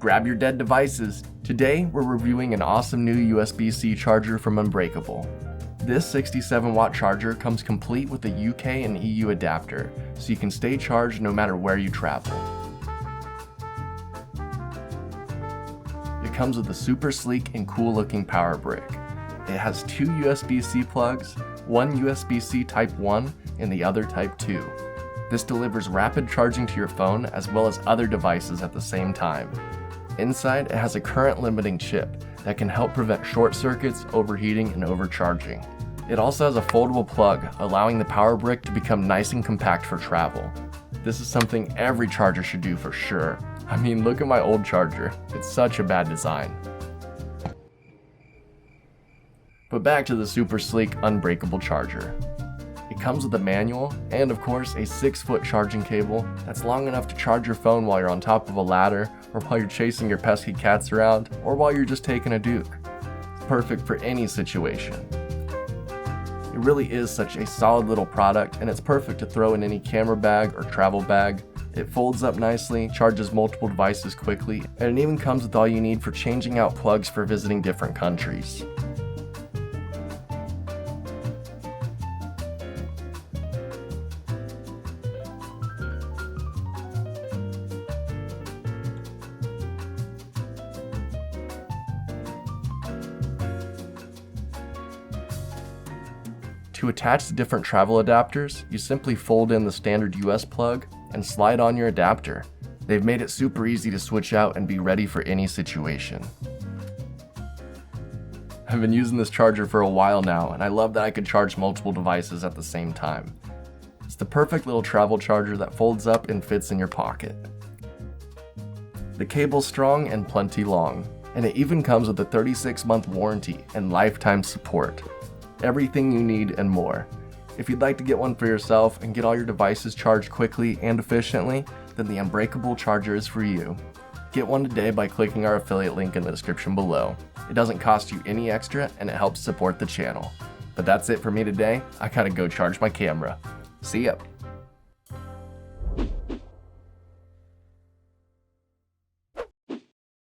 grab your dead devices. Today, we're reviewing an awesome new USB-C charger from Unbreakable. This 67-watt charger comes complete with a UK and EU adapter, so you can stay charged no matter where you travel. It comes with a super sleek and cool looking power brick. It has two USB-C plugs, one USB-C Type 1 and the other Type 2. This delivers rapid charging to your phone as well as other devices at the same time. Inside, it has a current limiting chip that can help prevent short circuits, overheating, and overcharging. It also has a foldable plug, allowing the power brick to become nice and compact for travel. This is something every charger should do for sure. I mean, look at my old charger. It's such a bad design. But back to the super sleek Unbreakable charger. It comes with a manual and, of course, a 6-foot charging cable that's long enough to charge your phone while you're on top of a ladder, or while you're chasing your pesky cats around, or while you're just taking a duke. It's perfect for any situation. It really is such a solid little product, and it's perfect to throw in any camera bag or travel bag. It folds up nicely, charges multiple devices quickly, and it even comes with all you need for changing out plugs for visiting different countries. To attach the different travel adapters, you simply fold in the standard US plug and slide on your adapter. They've made it super easy to switch out and be ready for any situation. I've been using this charger for a while now, and I love that I could charge multiple devices at the same time. It's the perfect little travel charger that folds up and fits in your pocket. The cable's strong and plenty long, and it even comes with a 36-month warranty and lifetime support. Everything you need and more. If you'd like to get one for yourself and get all your devices charged quickly and efficiently, then the Unbreakable charger is for you. Get one today by clicking our affiliate link in the description below. It doesn't cost you any extra and it helps support the channel. But that's it for me today. I gotta go charge my camera. See ya.